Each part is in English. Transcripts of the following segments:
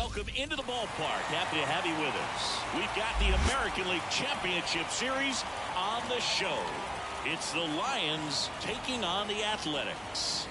welcome into the ballpark. Happy to have you with us. We've got the American League Championship Series on the show. It's the Lions taking on the Athletics.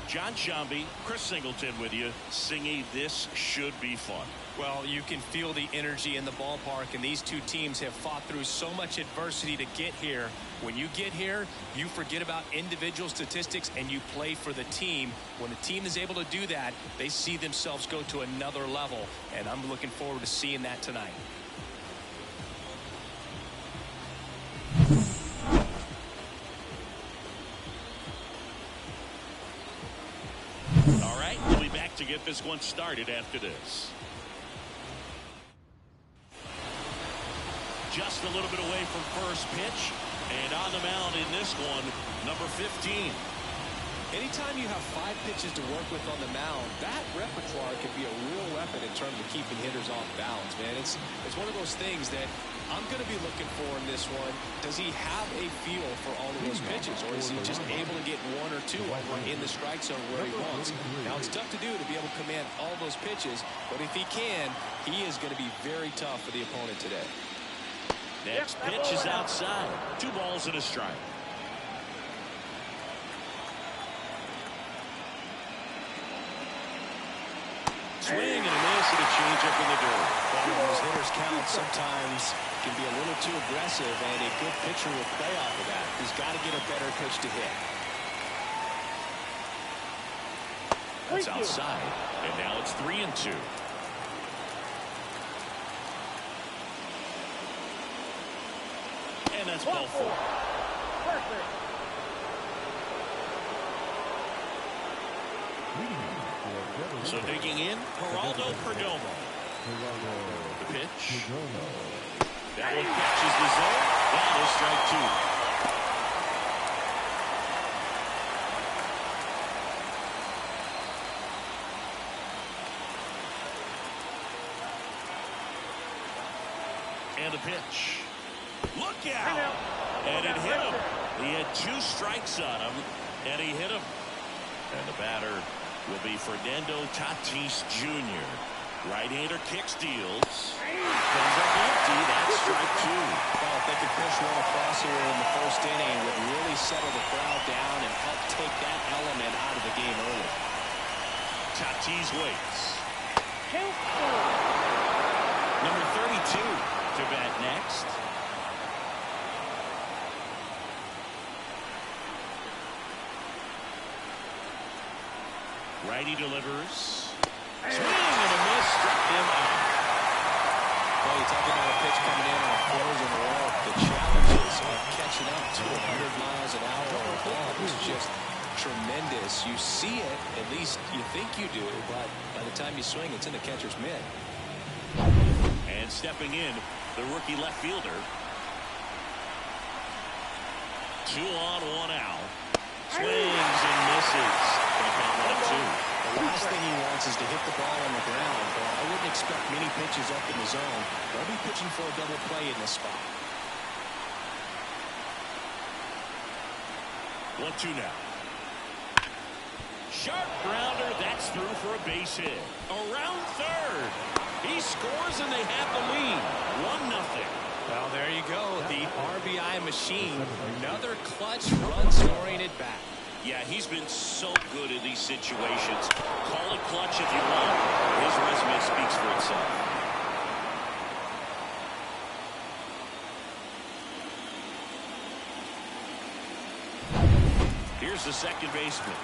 John Shambi, Chris Singleton with you. Singy, this should be fun. Well, you can feel the energy in the ballpark, and these two teams have fought through so much adversity to get here. When you get here, you forget about individual statistics and you play for the team. When a team is able to do that, they see themselves go to another level, and I'm looking forward to seeing that tonight. All right, we'll be back to get this one started after this. Just a little bit away from first pitch, and on the mound in this one, number 15. Anytime you have 5 pitches to work with on the mound, that repertoire can be a real weapon in terms of keeping hitters off balance, man. It's one of those things that I'm going to be looking for in this one. Does he have a feel for all of those pitches, or is he just able to get 1 or 2 over in the strike zone where he wants? Now, it's tough to do to be able to command all those pitches, but if he can, he is going to be very tough for the opponent today. Next pitch is outside. 2 balls and a strike. Swing and a miss and a changeup in the dirt. Well, those hitters count sometimes can be a little too aggressive, and a good pitcher will play off of that. He's got to get a better pitch to hit. That's outside, and now it's 3-2. And that's ball 4. Perfect. So digging in, Geraldo Perdomo. The pitch. That one catches the zone. That is strike 2. And the pitch. Look out! And it hit him. He had 2 strikes on him, and he hit him. And the batter will be Fernando Tatis Jr. Right-hander kick steals. Comes up empty. That's strike 2. Well, if they could push one across here in the first inning, it would really settle the crowd down and help take that element out of the game early. Tatis waits. Number 32 to bat next. Righty delivers. Swing and a miss. Struck him out. Well, you talk about a pitch coming in on a frozen wall. The challenges of catching up to 100 miles an hour on a ball is just tremendous. You see it, at least you think you do, but by the time you swing, it's in the catcher's mitt. And stepping in, the rookie left fielder. 2 on, 1 out. Swings and misses. The last thing he wants is to hit the ball on the ground, but I wouldn't expect many pitches up in the zone. They'll be pitching for a double play in this spot. 1-2 now. Sharp grounder. That's through for a base hit. Around third. He scores and they have the lead. 1-0. Well, there you go. The RBI machine. Another clutch run-scoring at bat. Yeah, he's been so good in these situations. Call it clutch if you want. His resume speaks for itself. Here's the second baseman.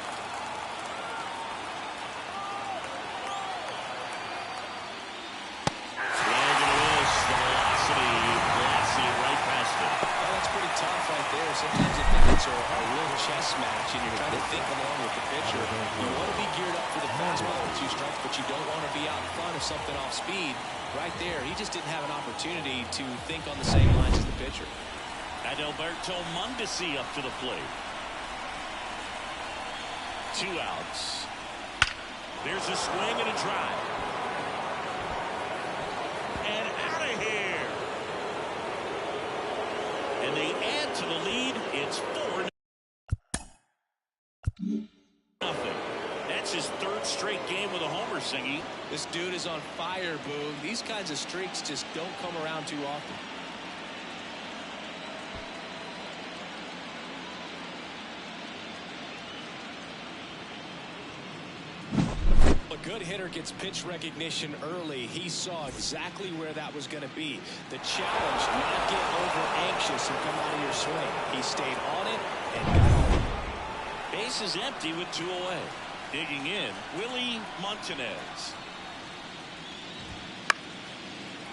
Swing and a miss. The velocity blasting right past him. Well, that's pretty tough right there. Sometimes it bats are a real chess match, and you're trying to think along with the pitcher. You want to be geared up for the fastball with 2 strikes, but you don't want to be out in front of something off speed. Right there, he just didn't have an opportunity to think on the same lines as the pitcher. Adalberto Mondesi up to the plate. 2 outs. There's a swing and a drive. And out of here. And they add to the lead. It's 4-0. That's his 3rd straight game with a homer, Singy. This dude is on fire, Boo. These kinds of streaks just don't come around too often. A good hitter gets pitch recognition early. He saw exactly where that was going to be. The challenge, not get over anxious and come out of your swing. He stayed on it and got home. Base is empty with 2 away. Digging in, Willie Montanez.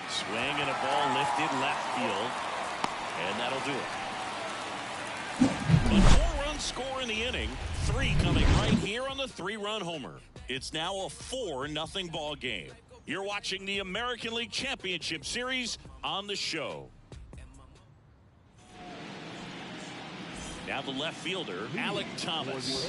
Swing and a ball lifted left field. And that'll do it. A 4-run score in the inning. 3 coming right here on the 3-run homer. It's now a 4-0 ball game. You're watching the American League Championship Series on the show. Now the left fielder, Alec Thomas.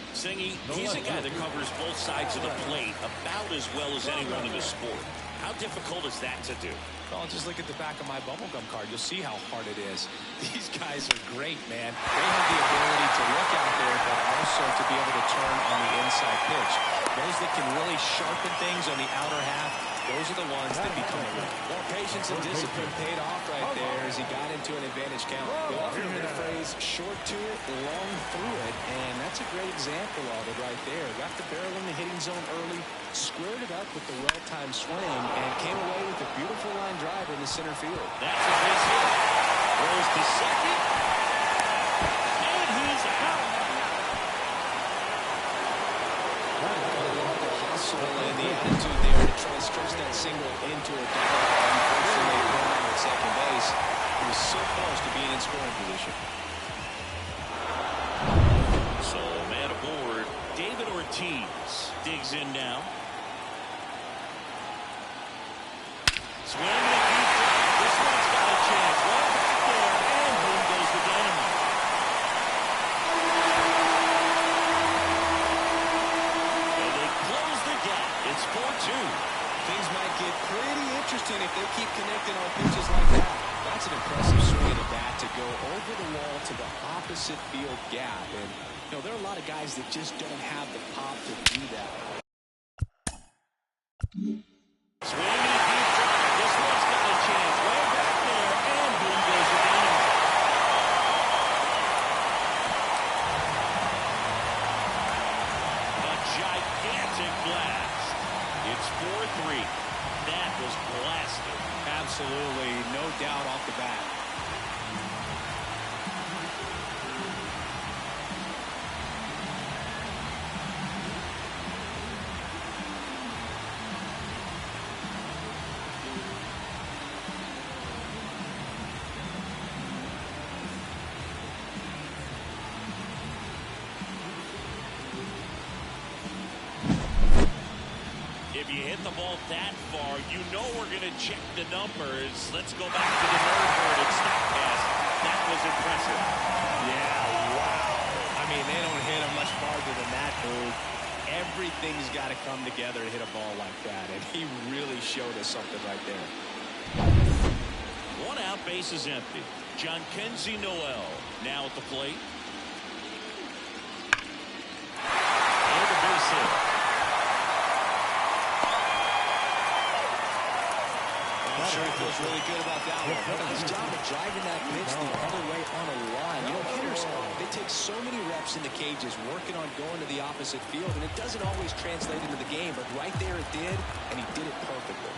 Singy, he's a guy that covers both sides of the plate about as well as anyone in the sport. How difficult is that to do? Well, just look at the back of my bubblegum card. You'll see how hard it is. These guys are great, man. They have the ability to look out there, but also to be able to turn on the inside pitch. Those that can really sharpen things on the outer half, those are the ones that become a win. Well, patience and discipline paid off right there as he got into an advantage count. You'll often hear the phrase, short to it, long through it, and that's a great example of it right there. Got the barrel in the hitting zone early, squared it up with the well-timed swing, and came away with a beautiful line drive in the center field. That's a base hit. Goes to second. And he's out. The hustle and the attitude there to try to stretch that single into a double. Unfortunately, running at second base, he was so close to being in scoring position. So, man aboard. David Ortiz digs in now. Swing and a deep drive. This one's got a chance. Well back there, and boom goes the dynamite. And they close the gap. It's 4-2. Things might get pretty interesting if they keep connecting on pitches like that. That's an impressive swing of the bat to go over the wall to the opposite field gap. And, you know, there are a lot of guys that just don't have the pop to do that. Swing and a deep drive. This one's got a chance. Way back there, and boom goes the dynamite. A gigantic blast. It's 4-3. That was blasted. Absolutely, no doubt off the bat. If you hit the ball that far, you know we're going to check the numbers. Let's go back to the Nerdbird and StatCast. That was impressive. Yeah, wow. I mean, they don't hit him much farther than that, dude. Everything's got to come together to hit a ball like that, and he really showed us something right there. 1 out, base is empty. John Kenzie Noel now at the plate. And the base hit. I'm sure he feels really good about that one. What a nice job of driving that pitch the other way on a line. You know, hitters, they take so many reps in the cages working on going to the opposite field, and it doesn't always translate into the game, but right there it did, and he did it perfectly.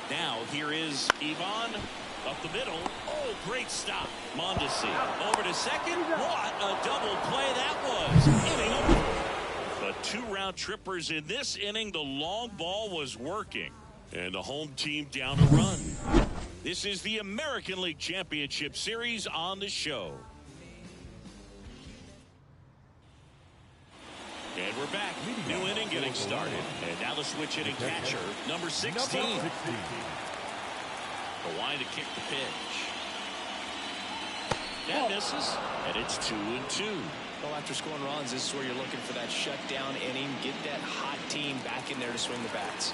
Now here is Ivan up the middle. Oh, great stop. Mondesi over to second. What a double play that was. Inning over. But 2 round trippers in this inning. The long ball was working. And the home team down a run. This is the American League Championship Series on the show. And we're back. New inning getting started. And now the switch hitting catcher, number 16. The line to kick the pitch. That misses. And it's 2-2. Well, after scoring runs, this is where you're looking for that shutdown inning. Get that hot team back in there to swing the bats.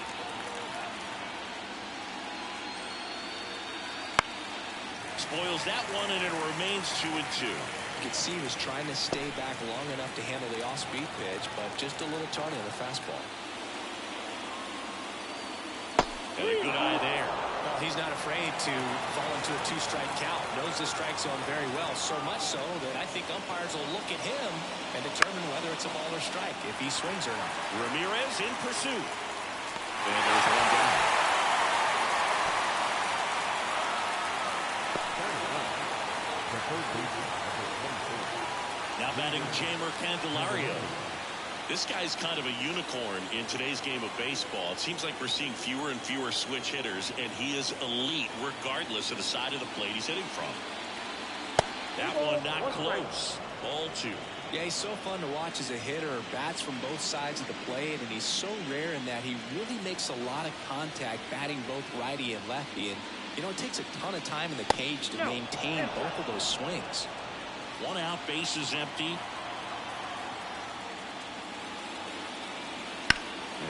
Spoils that one, and it remains 2-2. could see he was trying to stay back long enough to handle the off-speed pitch, but just a little tardy on the fastball. And a good eye there. Well, he's not afraid to fall into a two-strike count. Knows the strike zone very well, so much so that I think umpires will look at him and determine whether it's a ball or strike, if he swings or not. Ramirez in pursuit. And there's one down. Now batting Jamer Candelario. This guy's kind of a unicorn in today's game of baseball. It seems like we're seeing fewer and fewer switch hitters, and he is elite regardless of the side of the plate he's hitting from. That one not close. Ball 2. Yeah, he's so fun to watch as a hitter. Bats from both sides of the plate, and he's so rare in that he really makes a lot of contact batting both righty and lefty. And, you know, it takes a ton of time in the cage to maintain both of those swings. 1 out, bases empty.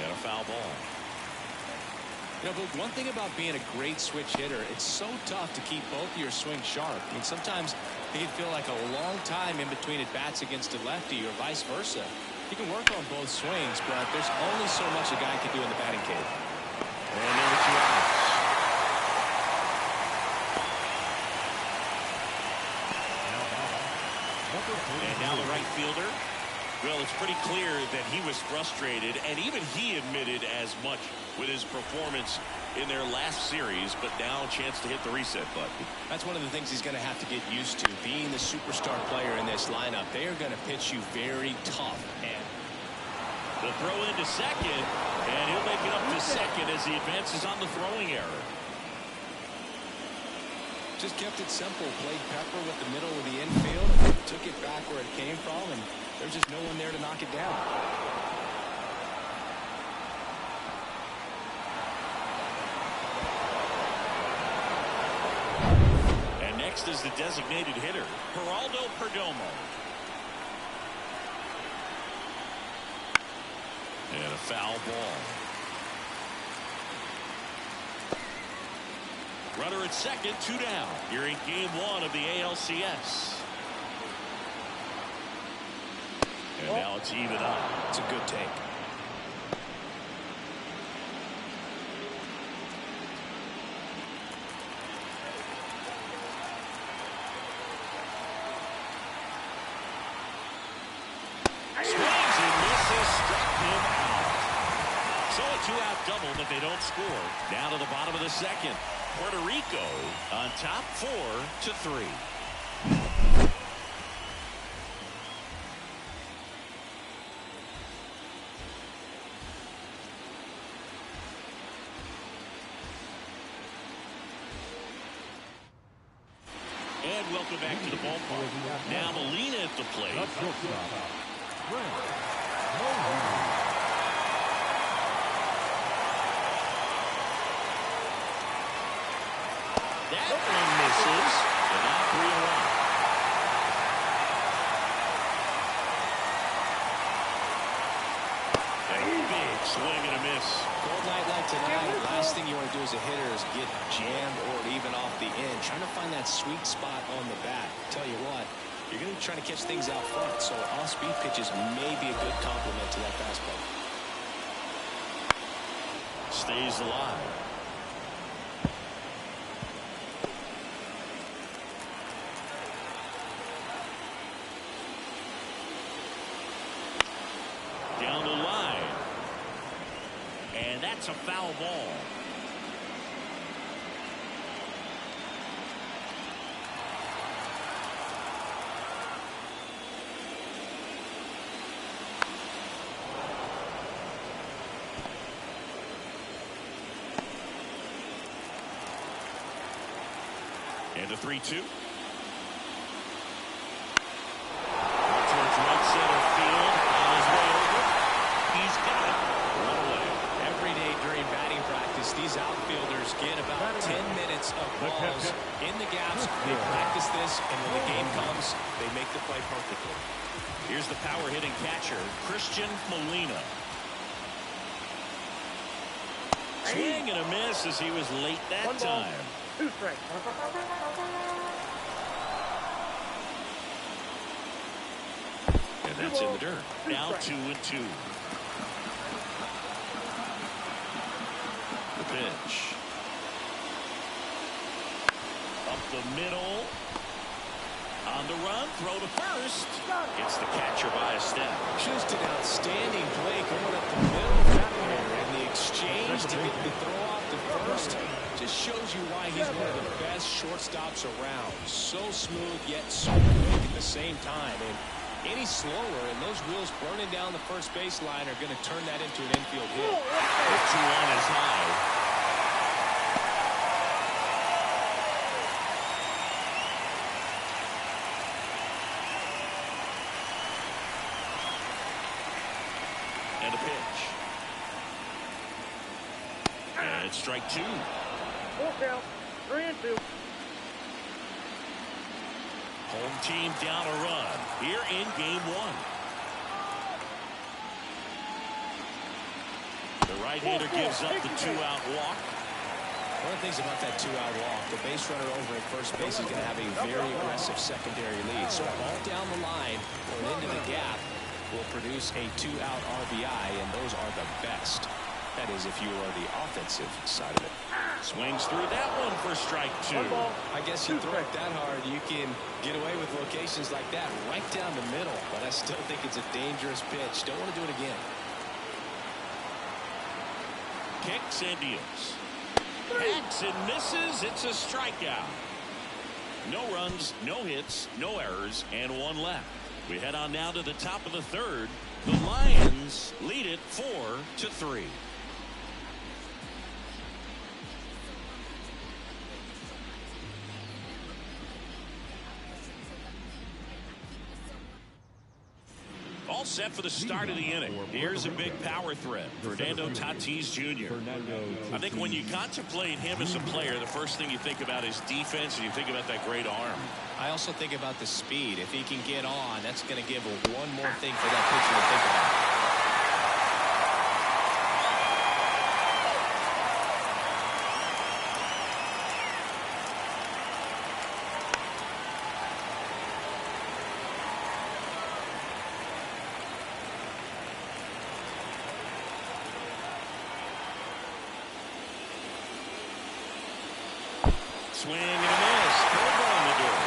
And a foul ball. You know, but one thing about being a great switch hitter, it's so tough to keep both of your swings sharp. I mean, sometimes it can feel like a long time in between at bats against a lefty or vice versa. You can work on both swings, but there's only so much a guy can do in the batting cage. And there are 2 outs. And now the right fielder. Well, it's pretty clear that he was frustrated, and even he admitted as much with his performance in their last series, but now a chance to hit the reset button. That's one of the things he's going to have to get used to, being the superstar player in this lineup. They are going to pitch you very tough. And the throw into second, and he'll make it up to second as he advances on the throwing error. Just kept it simple, played pepper with the middle of the infield, took it back where it came from, and there's just no one there to knock it down. And next is the designated hitter, Geraldo Perdomo. And a foul ball. Runner at second, 2 down. Here in game 1 of the ALCS. And now it's even up. It's a good take. Swings and misses, struck him out. So a 2-out double, but they don't score. Down to the bottom of the second. Puerto Rico on top 4-3. And welcome back to the ballpark. Now Molina at the plate. That one misses. And now 3-1. A big swing and a miss. Cold night like tonight, last thing you want to do as a hitter is get jammed or even off the end. Trying to find that sweet spot on the bat. Tell you what, you're going to be trying to catch things out front, so off-speed pitches may be a good complement to that fastball. Stays alive. Down the line. And that's a foul ball. And a 3-2. Towards right center field. On his way over. He's got it. Run away. Every day during batting practice, these outfielders get about 10 minutes of balls in the gaps. They practice this, and when the game comes, they make the play perfectly. Here's the power hitting catcher, Christian Molina. Swing and a miss as he was late that time. 2 strikes. That's in the dirt. Now 2-2. The pitch. Up the middle. On the run, throw to first. Gets the catcher by a step. Just an outstanding play going up the middle there, and the exchange to get the throw off to first just shows you why he's one of the best shortstops around. So smooth yet so quick at the same time. And any slower, and those wheels burning down the first baseline are going to turn that into an infield hit. The 2-1 is high. And a pitch. And it's strike 2. Full count. 3-2. Home team down a run here in game 1. The right-hander gives up the 2-out walk. One of the things about that 2-out walk, the base runner over at first base is going to have a very aggressive secondary lead. So a ball down the line or into the gap will produce a 2-out RBI, and those are the best. That is, if you are the offensive side of it. Swings through that one for strike 2. I guess you throw it that hard, you can get away with locations like that right down the middle, but I still think it's a dangerous pitch. Don't want to do it again. Kicks and deals. Hacks and misses. It's a strikeout. No runs, no hits, no errors, and 1 left. We head on now to the top of the 3rd. The Lions lead it 4-3. All set for the start of the inning. Here's a big power threat, Fernando Tatis Jr. I think when you contemplate him as a player, the first thing you think about is defense, and you think about that great arm. I also think about the speed. If he can get on, that's going to give one more thing for that pitcher to think about. Swing and a miss. Over on the door.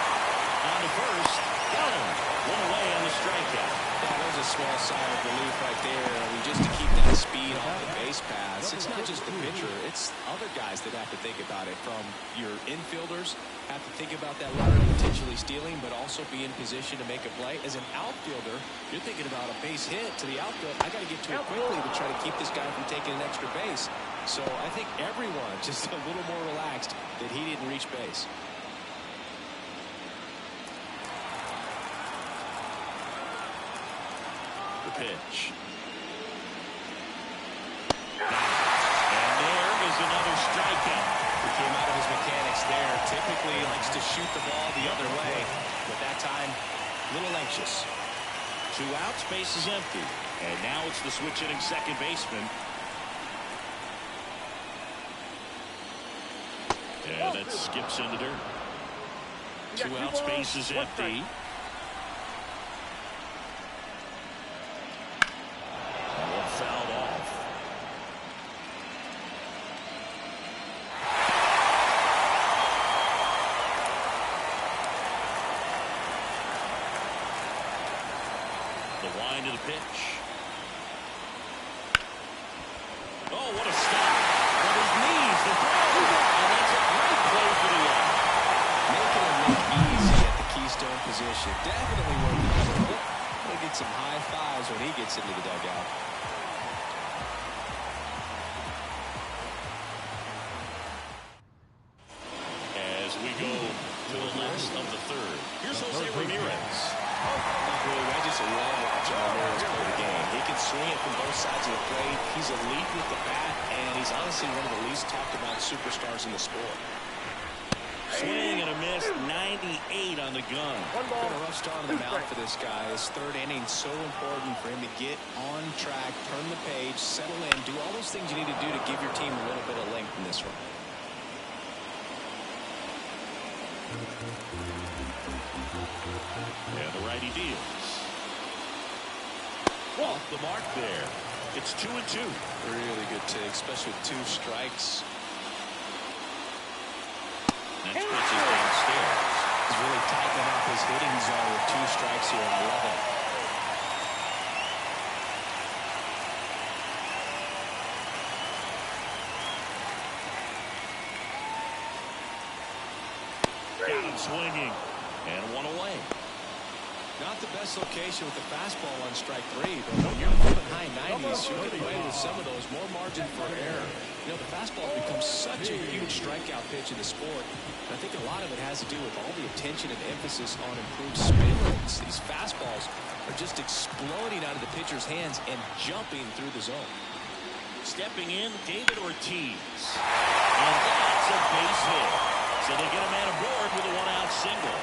On to first. Got him. 1 away on the strikeout. That was a small sigh of relief right there. I mean, just to keep that speed on the base pass. It's not just the pitcher. It's other guys that have to think about it. From your infielders have to think about that runner potentially stealing, but also be in position to make a play. As an outfielder, you're thinking about a base hit to the outfield. I got to get to it quickly to try to keep this guy from taking an extra base. So I think everyone just a little more relaxed that he didn't reach base. The pitch. And there is another strikeout. He came out of his mechanics there. Typically likes to shoot the ball the other way, but that time a little anxious. 2 outs, base is empty. And now it's the switch hitting second baseman. And that skips in the dirt. 2 outs, base is empty. And one fouled off. The wind of the pitch. Oh, what a stop. On his knees, the throw. And that's a great play for the out. Making it look easy at the keystone position. Definitely worth the effort. He'll get some high fives when he gets into the dugout. As we go to the last of the 3rd. Here's Jose Ramirez. I just love watching Ramirez play the game. He can swing it from both sides of the plate. He's elite with the bat, and he's honestly one of the least talked about superstars in the sport. Swing and a miss, 98 on the gun. Been a rough start on the mound for this guy. His 3rd inning so important for him to get on track, turn the page, settle in, do all those things you need to do to give your team a little bit of length in this one. And the righty deals. Off the mark there. It's 2-2. Really good take, especially with 2 strikes. Next pitch is downstairs. He's really tightening up his hitting zone with 2 strikes here. I love it. Got him swinging. And 1 away. Not the best location with the fastball on strike 3, but when you're moving high 90s, you'll get away with some of those, more margin for error. You know, the fastball becomes such a huge strikeout pitch in the sport. And I think a lot of it has to do with all the attention and emphasis on improved spin rates. These fastballs are just exploding out of the pitcher's hands and jumping through the zone. Stepping in, David Ortiz. And that's a base hit. So they get a man aboard with a 1-out single.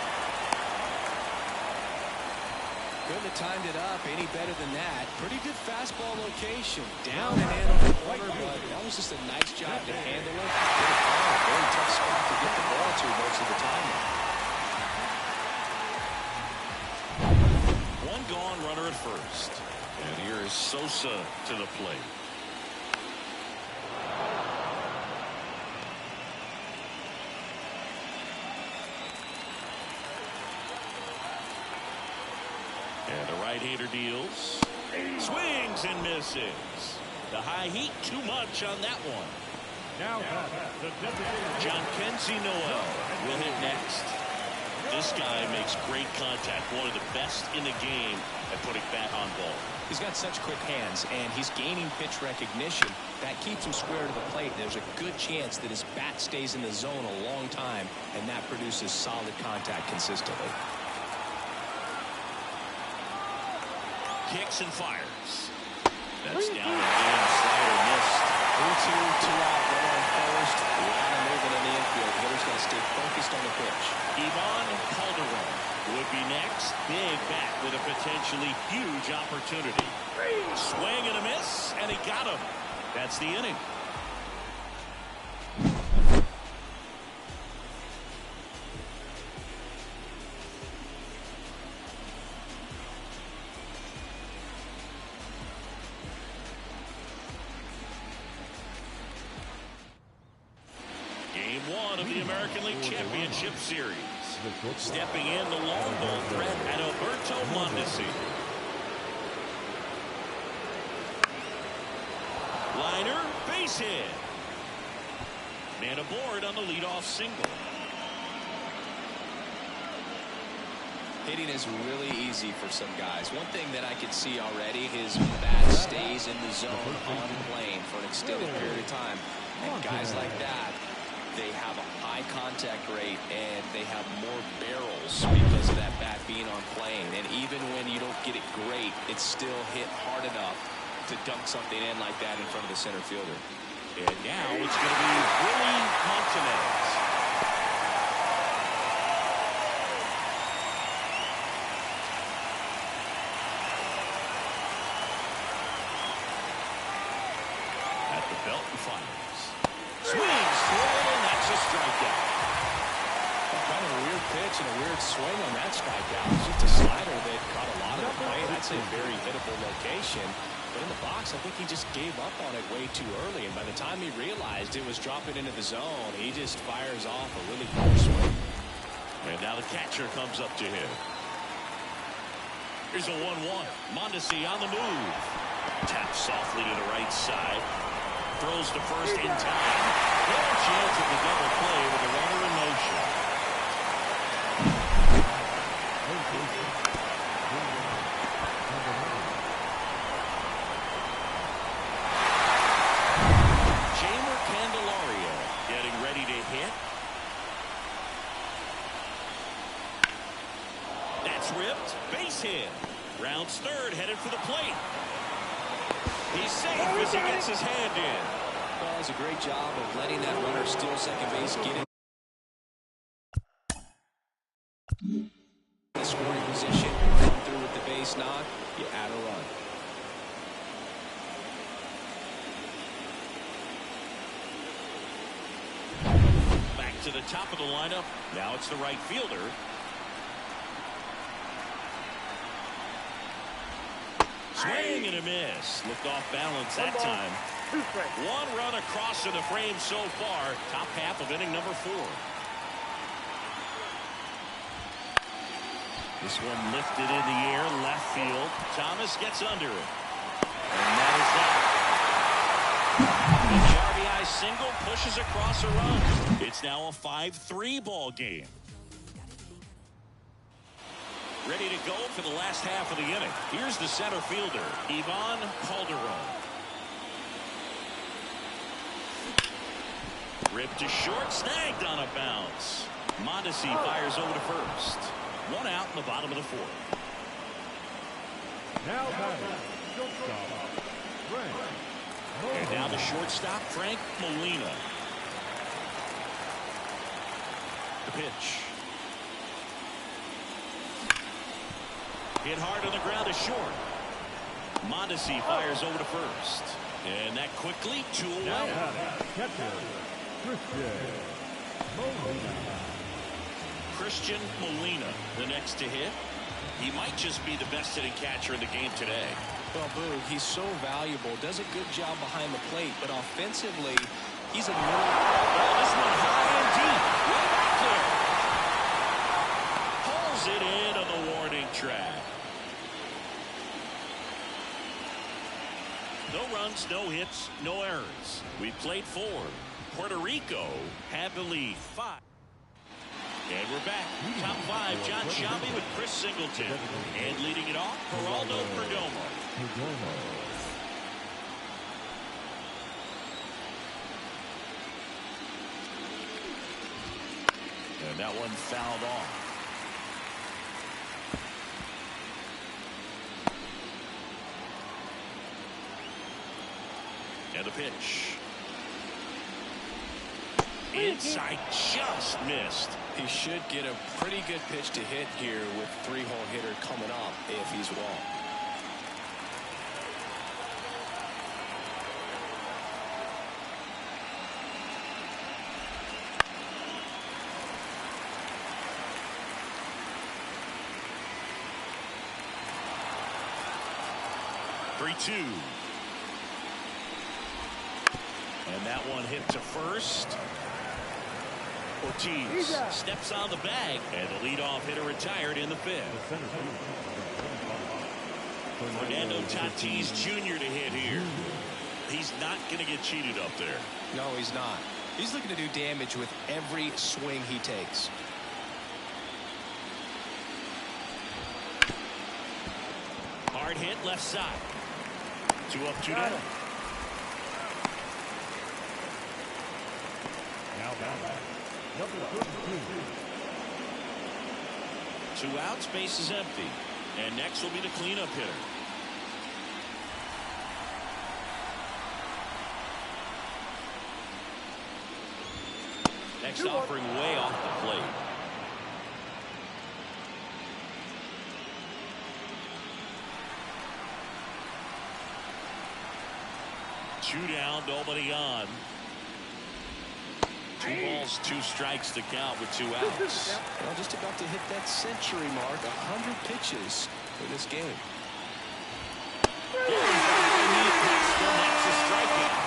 Couldn't have timed it up any better than that. Pretty good fastball location. Down and in on the corner, but that was just a nice job to handle it. Very tough spot to get the ball to most of the time. 1 gone, runner at first. And here is Sosa to the plate. And the right-hander deals. Swings and misses. The high heat, too much on that one. Now, John Kenzie Noel will hit next. This guy makes great contact. One of the best in the game at putting bat on ball. He's got such quick hands, and he's gaining pitch recognition. That keeps him square to the plate. There's a good chance that his bat stays in the zone a long time, and that produces solid contact consistently. Kicks and fires. That's down and in. Slider missed. 3-2, 2-out, runner on first. A lot of movement in the infield. Hitter's got to stay focused on the pitch. Ivan Calderon would be next. Big bat with a potentially huge opportunity. Swing and a miss, and he got him. That's the inning. American League Championship Series. Stepping in the long ball threat at Alberto Mondesi. Liner, base hit. Man aboard on the leadoff single. Hitting is really easy for some guys. One thing that I can see already, his bat stays in the zone on plane for an extended period of time. And guys like that, they have a high contact rate and they have more barrels because of that bat being on plane. And even when you don't get it great, it's still hit hard enough to dunk something in like that in front of the center fielder. And now it's going to be Willie Montanez. At the belt and fires. Swings through it, and that's a strikeout. Kind of a weird pitch and a weird swing on that strikeout. It's just a slider that caught a lot of the plate. I'd say a very hittable location. But in the box, I think he just gave up on it way too early. And by the time he realized it was dropping into the zone, he just fires off a really poor swing. And now the catcher comes up to him. Here's a 1-1. Mondesi on the move. Taps softly to the right side. Throws to first in time. No chance of the double play with the runner in motion. Jamer Candelario getting ready to hit. That's ripped. Base hit. Rounds third, headed for the plate. He's safe as he gets his hand in. Well, does a great job of letting that runner steal second base, get in the scoring position, come through with the base knock, you add a run. Back to the top of the lineup. Now it's the right fielder. Swing and a miss. Looked off balance that time. 2 strikes. 1 run across in the frame so far. Top half of inning number 4. This one lifted in the air, left field. Thomas gets under it. And that is that. The RBI single pushes across a run. It's now a 5-3 ball game. Ready to go for the last half of the inning. Here's the center fielder, Ivan Calderon. Ripped to short, snagged on a bounce. Mondesi fires over to first. 1 out in the bottom of the 4th. Now shortstop, Frank. And now the shortstop, Frank Molina. The pitch. Hit hard on the ground to short. Mondesi fires over to first. And that quickly to away. Christian Molina, the next to hit. He might just be the best hitting catcher in the game today. Well, Boog, he's so valuable. Does a good job behind the plate, but offensively, he's a middle. Oh, this one high and deep. Way back there. Pulls it in on the warning track. No runs, no hits, no errors. We played 4. Puerto Rico had the lead 5. And we're back. Top 5, John Shambi with Chris Singleton. And leading it off, Geraldo Perdomo. And that one fouled off. And the pitch. Inside, just missed. He should get a pretty good pitch to hit here with 3-hole hitter coming up if he's walked. And that one hit to first. Ortiz steps on the bag, and the leadoff hitter retired in the 5th. Fernando Tatis Jr. to hit here. He's not going to get cheated up there. No, he's not. He's looking to do damage with every swing he takes. Hard hit left side. 2 up, 2 down. Now number 32. 2 outs, base is empty. And next will be the cleanup hitter. Next offering way off the plate. Two down, nobody on. 2 balls, 2 strikes to count with 2 outs. Well, just about to hit that century mark. 100 pitches for this game. That's a strikeout.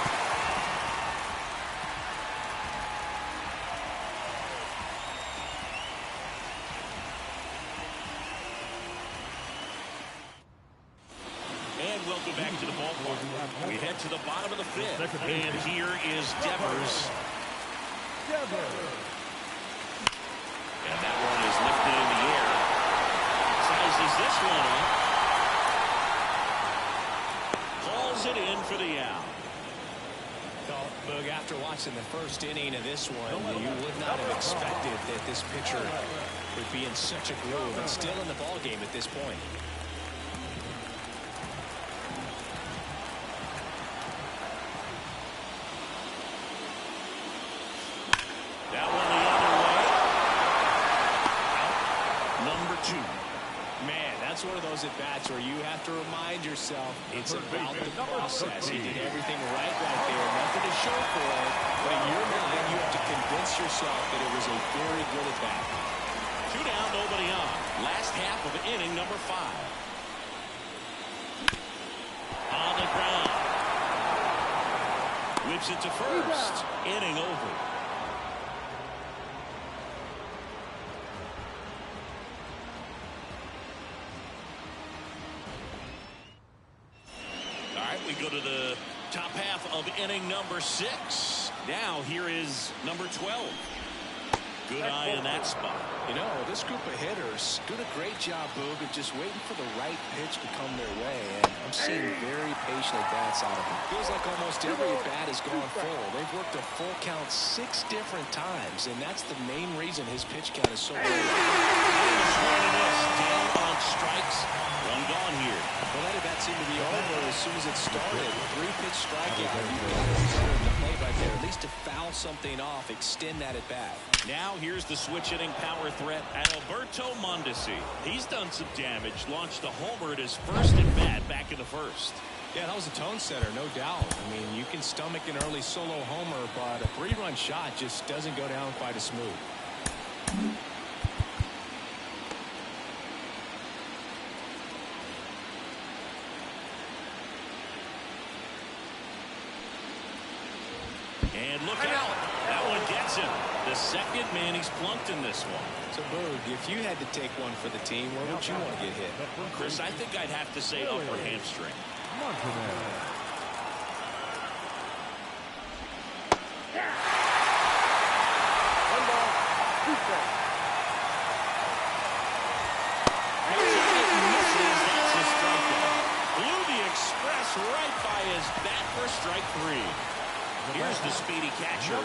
And welcome back to the ballpark. We head to the bottom of the 5th. And here is Devers. And that one is lifted in the air. Sizes this one up. Calls it in for the out. Well, Boog, after watching the first inning of this one, you would not have expected that this pitcher would be in such a groove and still in the ballgame at this point. That one the other way. Number 2. Man, that's one of those at-bats where you have to remind yourself it's about the process. He did everything right there. Nothing to show for it. But in your mind, you have to convince yourself that it was a very good at-bat. 2 down, nobody on. Last half of inning number 5. On the ground. Whips it to first. Inning over. All right, we go to the top half of inning number 6. Now here is number 12. Good eye in that spot. You know, this group of hitters doing a great job, Boog, of just waiting for the right pitch to come their way. And I'm seeing very patient at-bats out of them. Feels like almost every at-bat has gone full. They've worked a full count 6 different times, and that's the main reason his pitch count is so low. Down on strikes. One gone here. Well, that at-bat seemed to be over as soon as it started. 3-pitch strikeout. You've got to be better than the plate right there. At least to foul something off, extend that at-bat. Now here's the switch hitting power threat Alberto Mondesi. He's done some damage. Launched a homer at his first at bat back in the first. Yeah, that was a tone setter, no doubt. I mean, you can stomach an early solo homer, but a 3-run shot just doesn't go down quite as smooth. And look out. That one gets him. The second man he's plunked in this one. So, Boog, if you had to take one for the team, where would you want to get hit? Chris, I think I'd have to say upper hamstring. One ball, 2 strikes. Misses. That's his strikeout. Blew the express right by his bat for strike 3. Here's the speedy catcher.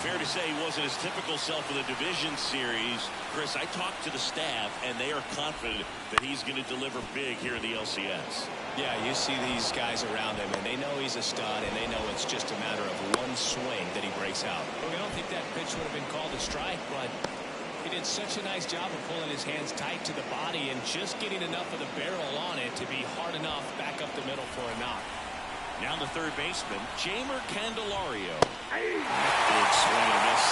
Fair to say he wasn't his typical self in the division series. Chris, I talked to the staff, and they are confident that he's going to deliver big here in the LCS. Yeah, you see these guys around him, and they know he's a stud, and they know it's just a matter of one swing that he breaks out. Look, I don't think that pitch would have been called a strike, but he did such a nice job of pulling his hands tight to the body and just getting enough of the barrel on it to be hard enough back up the middle for a knock. Now the third baseman, Jamer Candelario. Big swing and miss.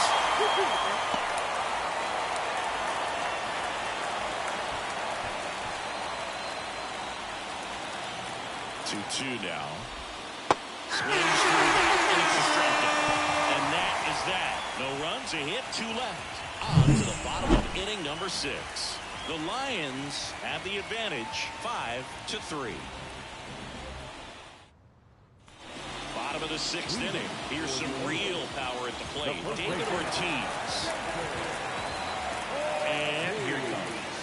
2-2 now. Swings through that, and it's a strikeout. And that is that. No runs, a hit, 2 left. On to the bottom of inning number 6. The Lions have the advantage, 5-3. Bottom of the 6th inning. Here's some real power at the plate. David Ortiz. And here he comes.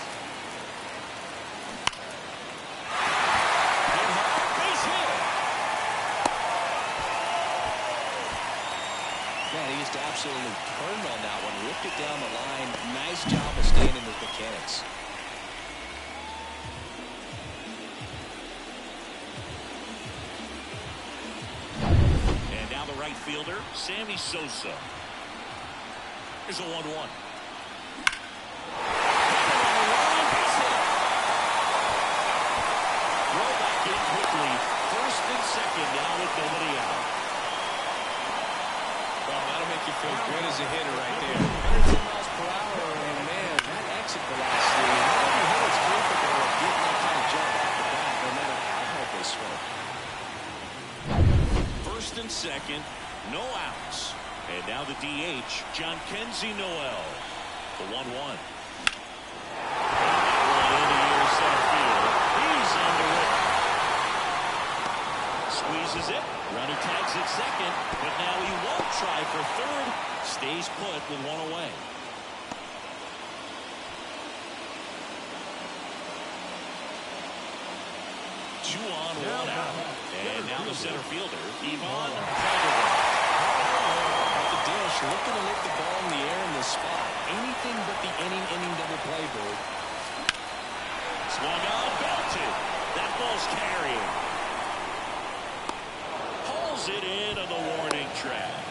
Base hit. Man, he just absolutely turned on that one. Ripped it down the line. Nice job of staying in his mechanics. Right fielder, Sammy Sosa. Here's a 1-1. Roll back in quickly. First and second now with nobody out. Well, that'll make you feel good as a hitter right there. 110 miles per hour, and man, that exit velocity. Every hitter's capable of getting that kind of jump off the bat, no matter how hard they swing. First and second, no outs. And now the DH, John Kenzie Noel. The 1-1. Into near center field. He's under it. Squeezes it. Runner tags at second, but now he won't try for third. Stays put with 1 away. Two on, 1 out. And now the center fielder, Ivan Fajardo. At the dish, looking to lift the ball in the air in this spot. Anything but the inning double play, Bird. Swung on, belted. That ball's carrying. Pulls it into the warning track.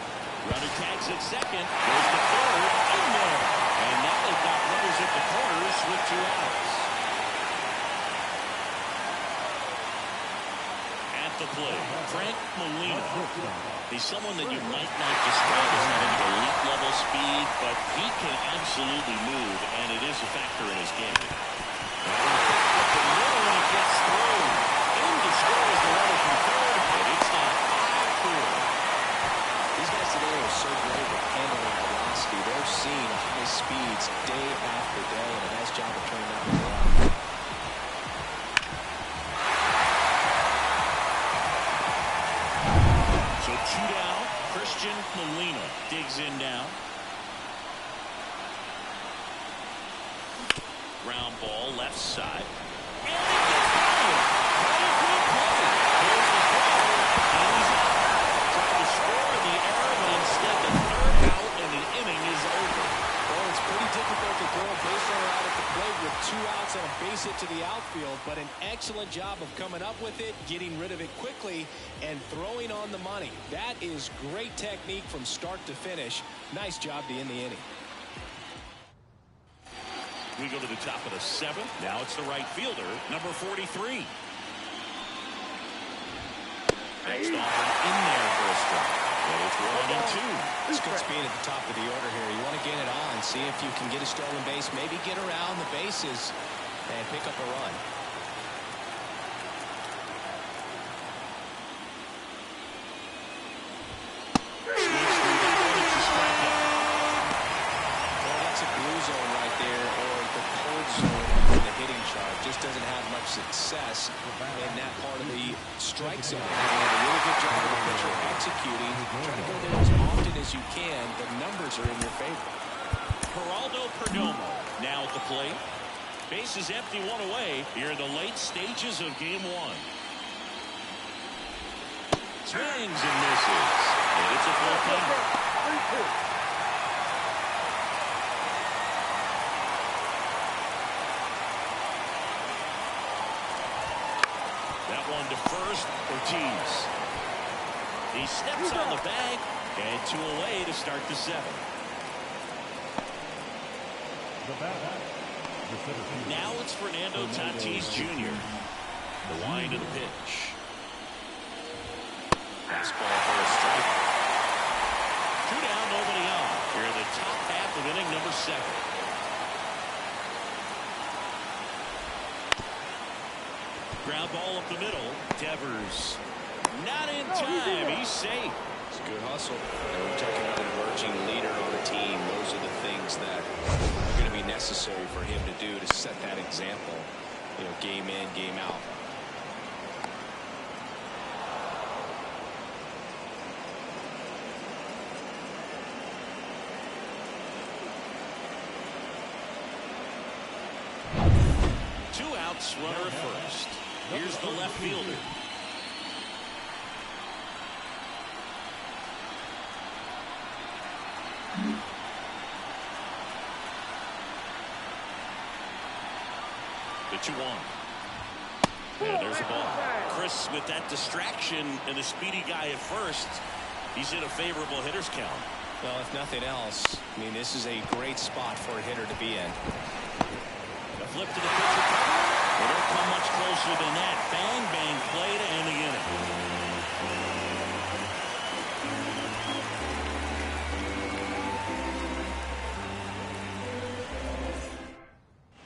Runner tags at second. Goes to third. In there. And now they've got runners at the corners with 2 outs. The play, Frank Molina. He's someone that you might not describe as having elite level speed, but he can absolutely move, and it is a factor in his game. The middle, and it gets through. In to score is the runner. seen high speeds day after day, and a nice job of turning that one around. So 2 down. Christian Molina digs in now. Ground ball left side. And he gets by it. Right into the play. Here's the throw. And he's out. Trying to score the error, but instead the third out and the inning is over. Well, it's pretty difficult to throw a base runner out at the plate with 2 outs and a base hit to the outfield, but an excellent job of coming up with it, getting rid of it quickly, and throwing on the money. That is great technique from start to finish. Nice job to end the inning. We go to the top of the 7th. Now it's the right fielder, number 43. Next offering in there for a strike. But it's 1-2. It's good speed at the top of the order here. You want to get it on, see if you can get a stolen base, maybe get around the bases and pick up a run. Zone right there, or the cold zone on the hitting chart. Just doesn't have much success in that part of the strike zone. And a really good job of the pitcher executing. Try to go there as often as you can. The numbers are in your favor. Geraldo Perdomo now at the plate. Base is empty, 1 away here in the late stages of game 1. Swings and misses. And it's a full count. To first, Ortiz. He steps on the bag, and 2 away to start the 7th. Now it's Fernando Tatis Jr. The wind of the pitch. Fastball for a strike. 2 down, nobody on. Here in the top half of inning number 7. Ground ball up the middle. Devers not in time. He's safe. It's a good hustle. And we're talking about an emerging leader on the team. Those are the things that are going to be necessary for him to do to set that example. You know, game in, game out. Two outs, runner at first. Here's the left fielder. The 2-1. Yeah, there's a ball. Chris, with that distraction and the speedy guy at first, he's in a favorable hitter's count. Well, if nothing else, I mean, this is a great spot for a hitter to be in. A flip to the pitcher. They don't come much closer than that. Bang, bang play to end the inning.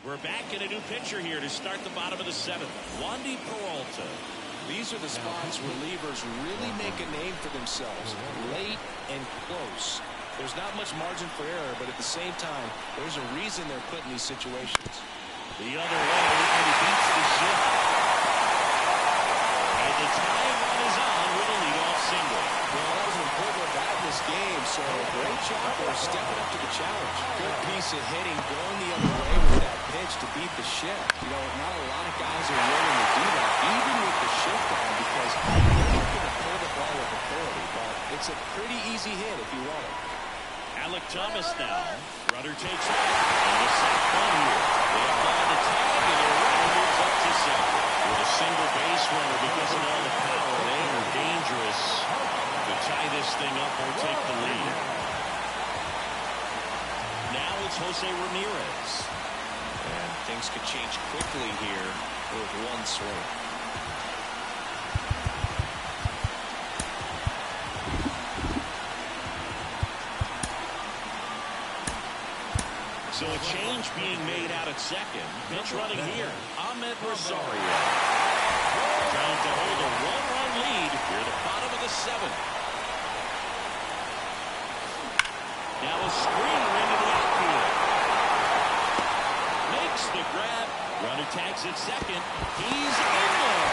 We're back in a new pitcher here to start the bottom of the 7th. Wandy Peralta. These are the spots relievers really make a name for themselves. Late and close. There's not much margin for error, but at the same time, there's a reason they're put in these situations. The other way, and he beats the shift. And the tying run is on with a leadoff single. Well, that was an important at bat in this game, so great job for stepping up to the challenge. Good piece of hitting, going the other way with that pitch to beat the shift. You know, not a lot of guys are willing to do that, even with the shift on, because they're not going to pull the ball with authority, but it's a pretty easy hit if you want it. Alec Thomas now. Runner takes off. And the sack run here. They apply the tag, and the runner moves up to second. With a single base runner because of all the power, they are dangerous to tie this thing up or take the lead. Now it's Jose Ramirez. And things could change quickly here with one swing. So a change being made out at second. Pitch running here. Ahmed Rosario. Trying to hold a 1-run lead here at the bottom of the 7th. Now a screener into the Makes it second. He's in there.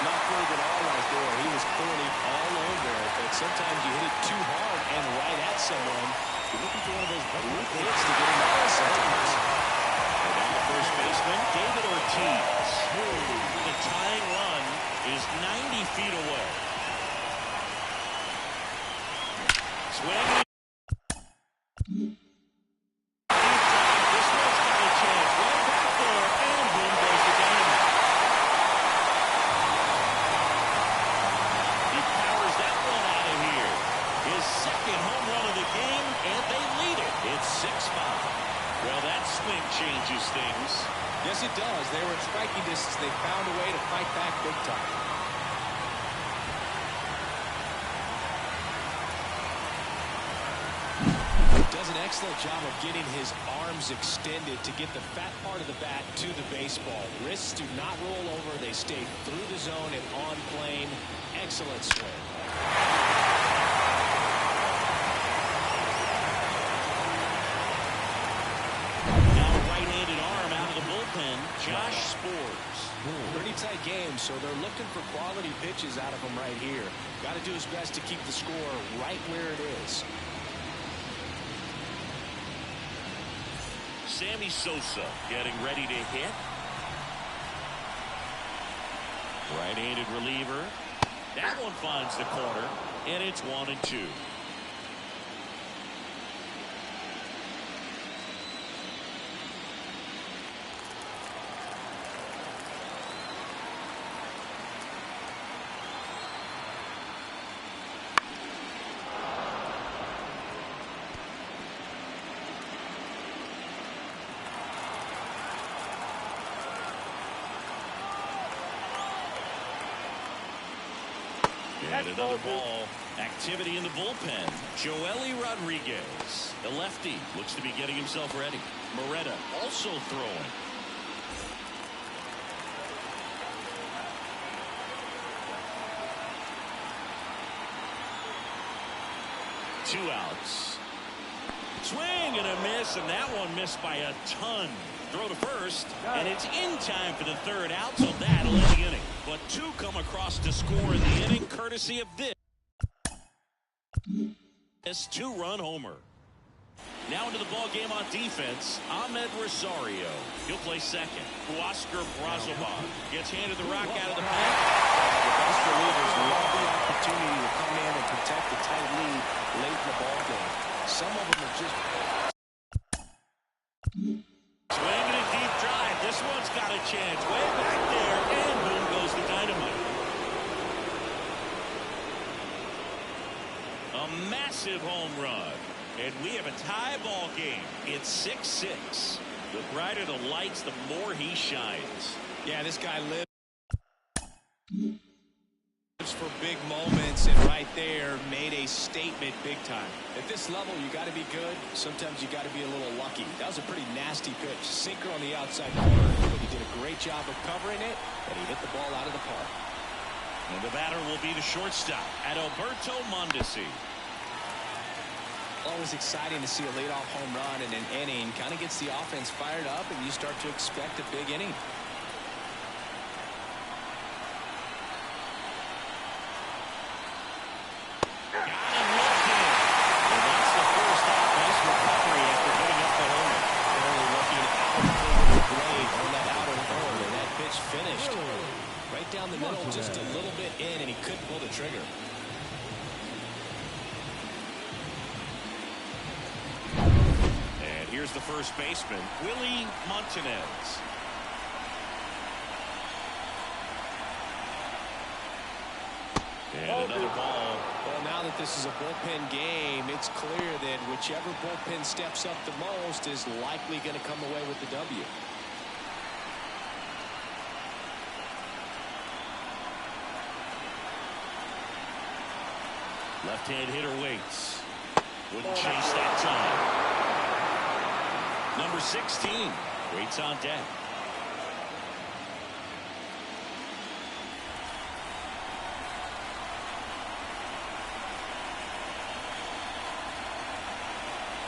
Not good at all right there. He was clearly all over it, but sometimes you hit it too hard and right at someone. You're looking for one of those group hits to get him out sometimes. And now first baseman David Ortiz. The tying run is 90 feet away. Swing. This one's got a chance. Right back there, and boom goes the dynamite. He powers that one out of here. His second home run of the game, and they lead it. It's 6-5. Well, that swing changes things. Yes, it does. They were at striking distance. They found a way to fight back big time. Does an excellent job of getting his arms extended to get the fat part of the bat to the baseball. Wrists do not roll over. They stay through the zone and on plane. Excellent swing. Josh Spores. Pretty tight game, so they're looking for quality pitches out of him right here. Got to do his best to keep the score right where it is. Sammy Sosa getting ready to hit. Right-handed reliever. That one finds the corner, and it's 1-2. And another ball. Activity in the bullpen. Joely Rodriguez, the lefty, looks to be getting himself ready. Moretta also throwing. Two outs. Swing and a miss, and that one missed by a ton. Throw to first, and it's in time for the third out, so that'll end the inning. But two come across to score in the inning, courtesy of this two-run homer. Now into the ball game on defense, Ahmed Rosario. He'll play second. Huascar Brazoban gets handed the rock out of the pen. The best relievers love the opportunity to come in and protect the tight lead late in the ball game. Some of them are just swinging a deep drive. This one's got a chance. Way back there, and boom goes the dynamite. A massive home run. And we have a tie ball game. It's 6-6. The brighter the lights, the more he shines. Yeah, this guy lives for big moments, and right there made a statement big time. At this level, you got to be good. Sometimes you got to be a little lucky. That was a pretty nasty pitch. Sinker on the outside corner, but he did a great job of covering it, and he hit the ball out of the park. And the batter will be the shortstop, Adalberto Mondesi. Always exciting to see a leadoff home run in an inning. Kind of gets the offense fired up, and you start to expect a big inning. Got him looking. And that's the first out. Nice recovery after getting up the homer. Barely looking out over the blade on that outer third, and that pitch finished. Right down the middle, just a little bit in, and he couldn't pull the trigger. Here's the first baseman, Willie Montanez. And another ball. Well, now that this is a bullpen game, it's clear that whichever bullpen steps up the most is likely going to come away with the W. Left-hand hitter waits. Wouldn't chase that time. Number 16 waits on deck.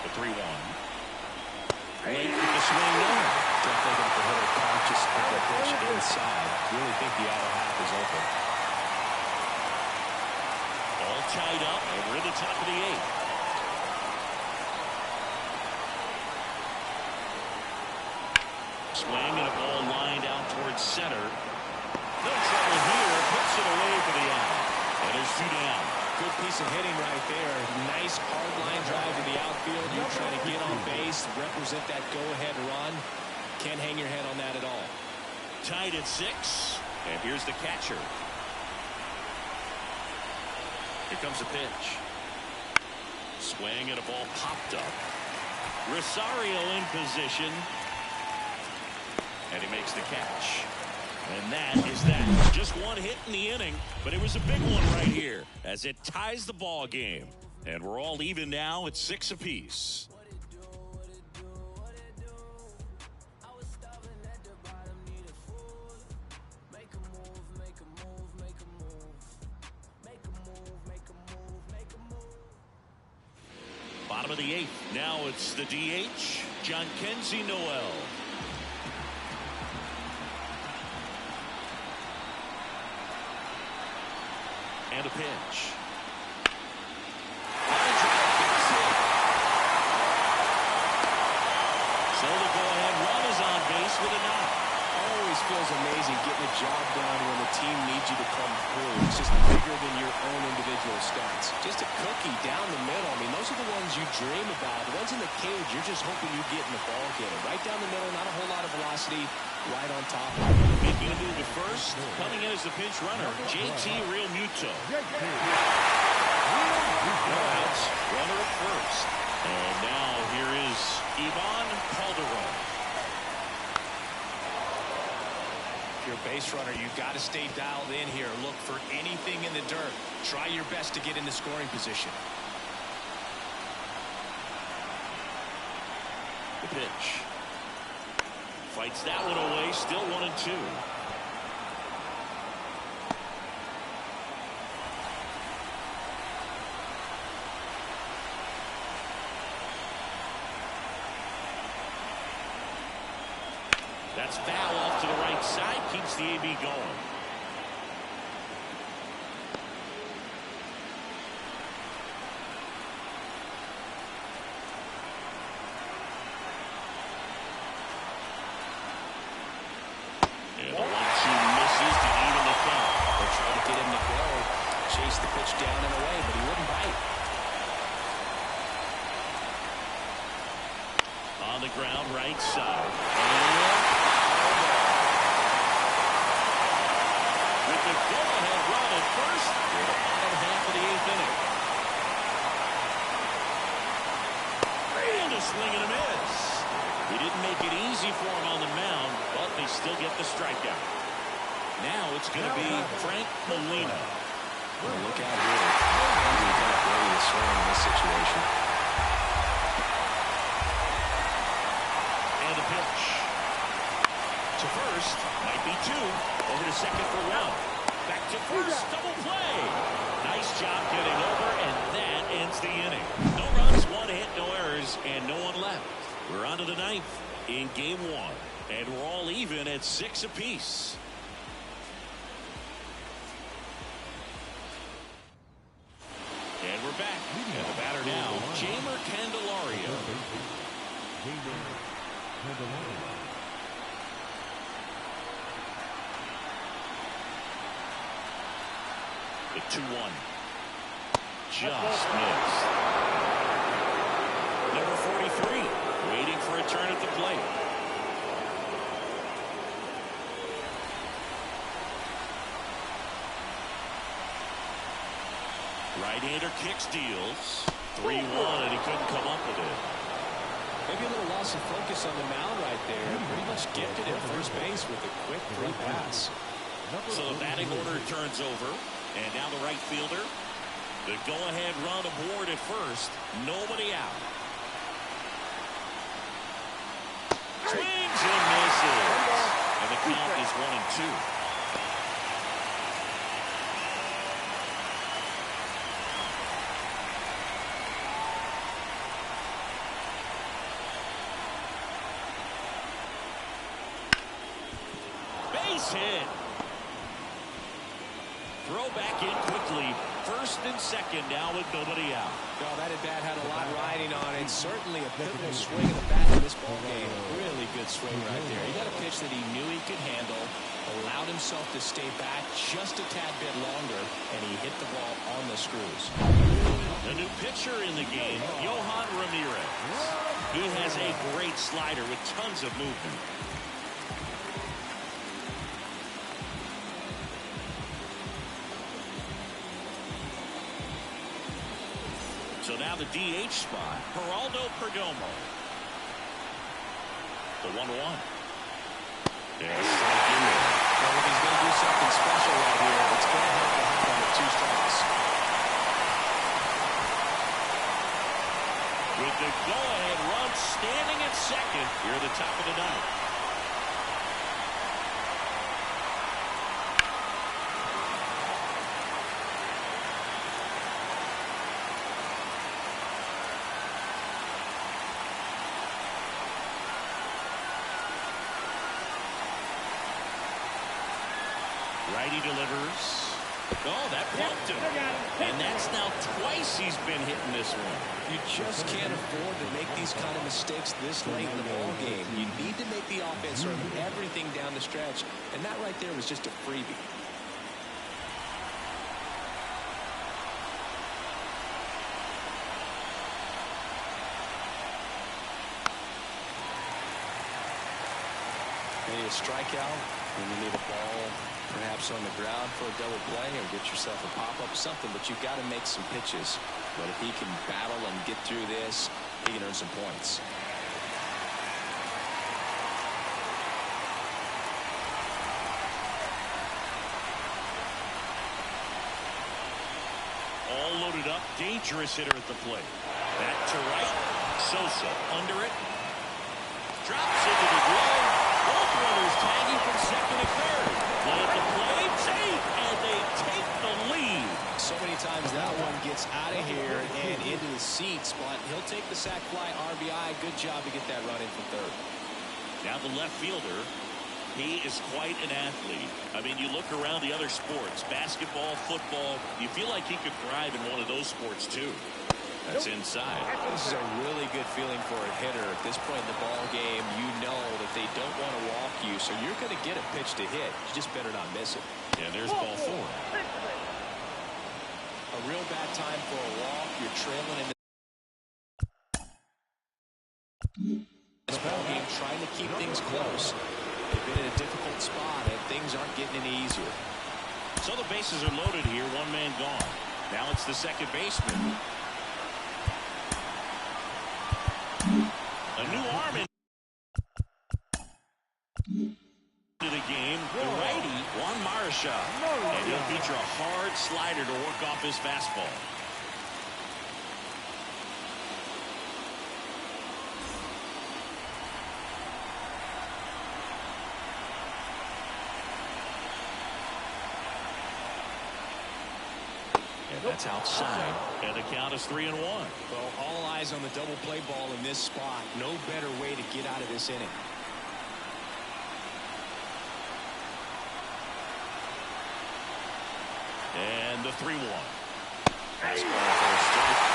The 3-1. Late with the swing there. Definitely got the hitter conscious of the pitch inside. Really think the outer half is open. All tied up, and we're in the top of the 8th. Swing and a ball lined out towards center. No trouble here. Puts it away for the out. And there's 2 down. Good piece of hitting right there. Nice hard line drive to the outfield. You're trying to get on base, represent that go-ahead run. Can't hang your head on that at all. Tied at 6. And here's the catcher. Here comes the pitch. Swing and a ball popped up. Rosario in position. And he makes the catch. And that is that. Just one hit in the inning, but it was a big one right here as it ties the ball game. And we're all even now at 6 apiece. Bottom of the 8th. Now it's the DH, John Kenzie Noel. And a pitch. So the go-ahead run is on base with a knock. Always feels amazing getting a job done when the team needs you to come through. It's just bigger than your own individual stats. Just a cookie down the middle. I mean, those are the ones you dream about. The ones in the cage, you're just hoping you get in the ball game. Right down the middle, not a whole lot of velocity. Right on top. Making a move at first. Coming in as the pinch runner, JT Realmuto. No outs. Runner at first. And now here is Ivan Calderon. If you're a base runner, you've got to stay dialed in here. Look for anything in the dirt. Try your best to get in the scoring position. The pitch. Fights that one away. Still 1-2. That's foul off to the right side. Keeps the AB going. And the 1-2 misses to even the count. They're trying to get him to go. Chase the pitch down and away, but he wouldn't bite. On the ground, right side. With the go-ahead run at first, we're the bottom half of the 8th inning. And a swing and a miss. He didn't make it easy for him on the mound, but they still get the strikeout. Now it's going to be Frank Molina. Well, look out here. He's kind of ready to swing in this situation. And a pitch. To first, might be 2. Over to second for 1. Back to first, double play. Nice job getting over, and that ends the inning. No runs, 1 hit, no errors, and no one left. We're on to the 9th in game 1, and we're all even at 6 apiece. And we're back. And the batter now, Jeimer Candelario. The 2-1. Just missed. Number 43, waiting for a turn at the plate. Right-hander kicks, deals. 3-1, and he couldn't come up with it. Maybe a little loss of focus on the mound right there. Pretty much gifted at first base with a quick through pass. So the batting order turns over, and now the right fielder. The go-ahead run aboard at first. Nobody out. Swings and misses. And the count is 1-2. base hit. Throw back in quickly. First and second now with nobody out. Oh, that at bat had a lot riding on it. Certainly a pivotal swing of the bat in this ball game. Really good swing right there. He got a pitch that he knew he could handle, allowed himself to stay back just a tad bit longer, and he hit the ball on the screws. The new pitcher in the game, Yohan Ramirez. He has a great slider with tons of movement. So now the DH spot, Geraldo Perdomo. The 1-1. Yes, strike in there. Well, if he's going to do something special right here, it's going to help to have on the 2 strikes. With the go-ahead run standing at second here at the top of the ninth. Righty delivers. Oh, that bumped him. And that's now twice he's been hitting this one. You just can't afford to make these kind of mistakes this late in the ball game. You need to make the offense earn everything down the stretch, and that right there was just a freebie. You need a strikeout, and you need a ball perhaps on the ground for a double play or get yourself a pop-up, something, but you've got to make some pitches. But if he can battle and get through this, he can earn some points. All loaded up, dangerous hitter at the plate. Back to right, Sosa under it. Drops into the glove. Both runners tagging from second to third. Play at the plate, safe, and they take the lead. So many times that one gets out of here and into the seats, but he'll take the sac fly RBI. Good job to get that run in from third. Now the left fielder, he is quite an athlete. I mean, you look around the other sports, basketball, football, you feel like he could thrive in one of those sports too. That's inside. This is a really good feeling for a hitter. At this point in the ball game, you know that they don't want to walk you, so you're going to get a pitch to hit. You just better not miss it. And there's ball 4. A real bad time for a walk. You're trailing in this ball game, trying to keep things close. They've been in a difficult spot, and things aren't getting any easier. So the bases are loaded here. One man gone. Now it's the second baseman. A new arm into the game. The righty, Juan Marichal. And he'll feature a hard slider to work off his fastball. That's outside, and the count is 3-1. Well, all eyes on the double play ball in this spot. No better way to get out of this inning. And the 3-1. Fastball for a strike.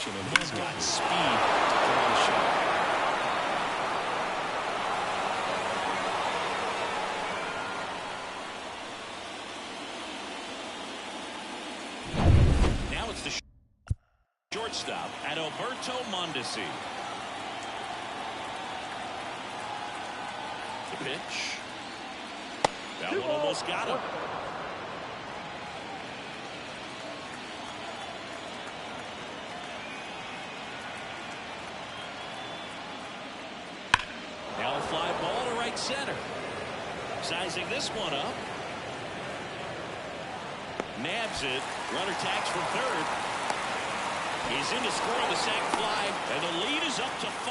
And he's got speed to throw the shot. Now it's the shortstop at Alberto Mondesi. The pitch. That one almost got him. Now a fly ball to right center. Sizing this one up. Nabs it. Runner tags from third. He's in to score on the sac fly, and the lead is up to 5.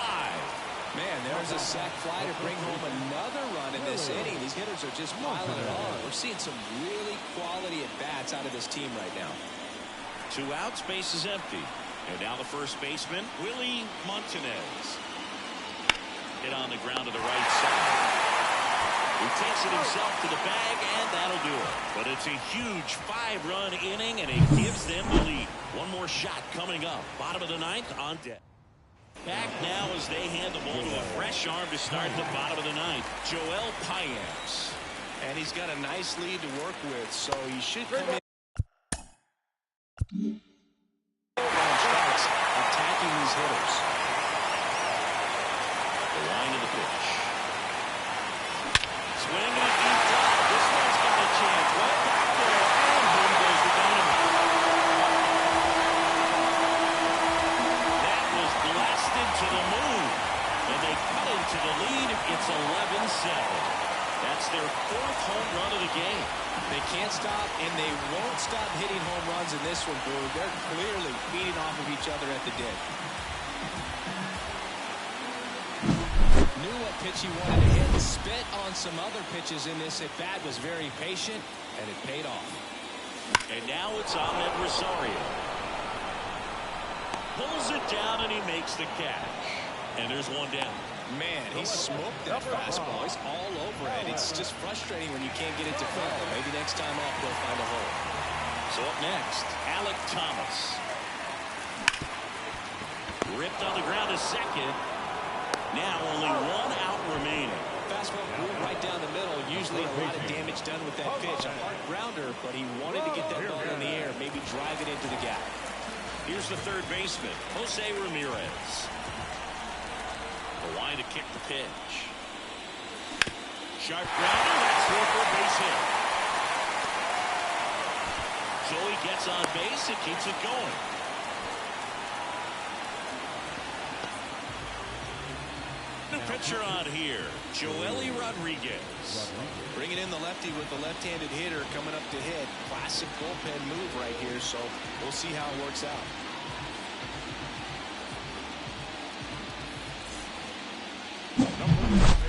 Man, there's a sac fly to bring home another run in this inning. These hitters are just piling it on. We're seeing some really quality at-bats out of this team right now. 2 outs, base is empty. And now the first baseman, Willie Montanez. Hit on the ground to the right side. He takes it himself to the bag, and that'll do it. But it's a huge 5-run inning, and it gives them the lead. One more shot coming up. Bottom of the 9th on deck. Back now as they hand the ball to a fresh arm to start the bottom of the 9th. Joel Payamps. And he's got a nice lead to work with, so he should come in. Attacking these hitters. The line of the pitch. Swing and a deep drive. This one's got a chance. Right back there. And boom goes the dynamite. That was blasted to the moon. And they cut into the lead. It's 11-7. That's their 4th home run of the game. They can't stop, and they won't stop hitting home runs in this one, Boo. They're clearly feeding off of each other at the dead. Knew what pitch he wanted to hit. Spit on some other pitches in this at-bat. Was very patient, and it paid off. And now it's Ahmed Rosario. Pulls it down, and he makes the catch. And there's one down. Man, he smoked that fastball. He's all over it. It's just frustrating when you can't get it to foul. Maybe next time off they'll find a hole. So up next, Alec Thomas. Ripped on the ground to second. Now only 1 out remaining. Fastball grew right down the middle. Usually a lot of damage done with that pitch. A hard grounder, but he wanted to get that ball in the air, maybe drive it into the gap. Here's the third baseman, Jose Ramirez. The line to kick the pitch. Sharp grounder. That's here for a base hit. Joey gets on base and keeps it going. The pitcher on here, Joely Rodriguez. Bringing in the lefty with the left-handed hitter coming up to hit. Classic bullpen move right here, so we'll see how it works out.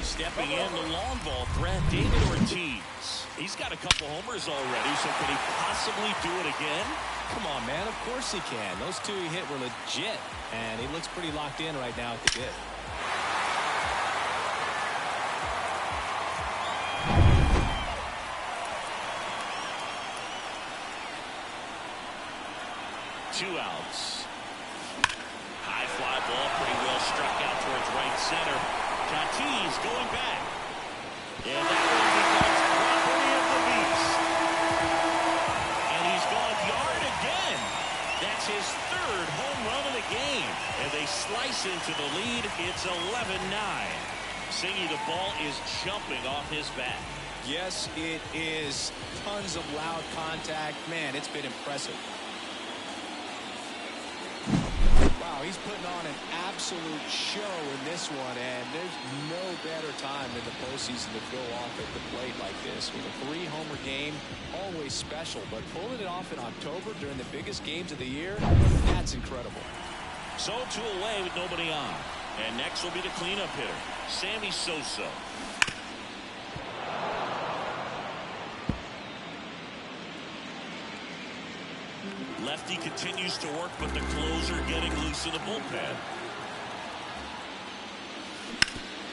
Stepping in, the long ball threat, David Ortiz. He's got a couple homers already, so could he possibly do it again? Come on, man. Of course he can. Those 2 he hit were legit, and he looks pretty locked in right now at the bit. Two outs. High fly ball, pretty well struck out towards right center. Tatis going back. And that one becomes property of the beast. And he's gone yard again. That's his 3rd home run of the game. And they slice into the lead. It's 11-9. Singy, the ball is jumping off his bat. Yes, it is. Tons of loud contact. Man, it's been impressive. Wow, he's putting on an absolute show in this one, and there's no better time than the postseason to go off at the plate like this. With a 3-homer game, always special, but pulling it off in October during the biggest games of the year, that's incredible. So 2 away with nobody on. And next will be the cleanup hitter, Sammy Sosa. Lefty continues to work, but the closer getting loose in the bullpen.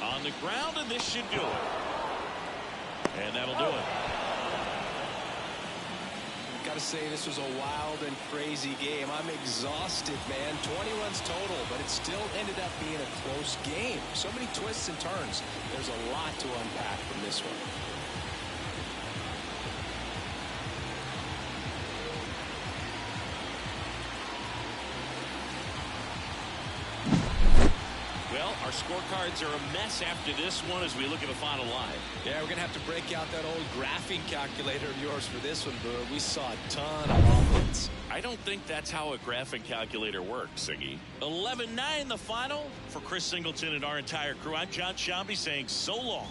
On the ground, and this should do it. And that'll do it. Got to say, this was a wild and crazy game. I'm exhausted, man. 20 runs total, but it still ended up being a close game. So many twists and turns. There's a lot to unpack from this one. Well, our scorecards are a mess after this one as we look at the final line. Yeah, we're going to have to break out that old graphing calculator of yours for this one, Boo. We saw a ton of offense. I don't think that's how a graphic calculator works, Siggy. 11-9 the final. For Chris Singleton and our entire crew, I'm John Shambi saying so long.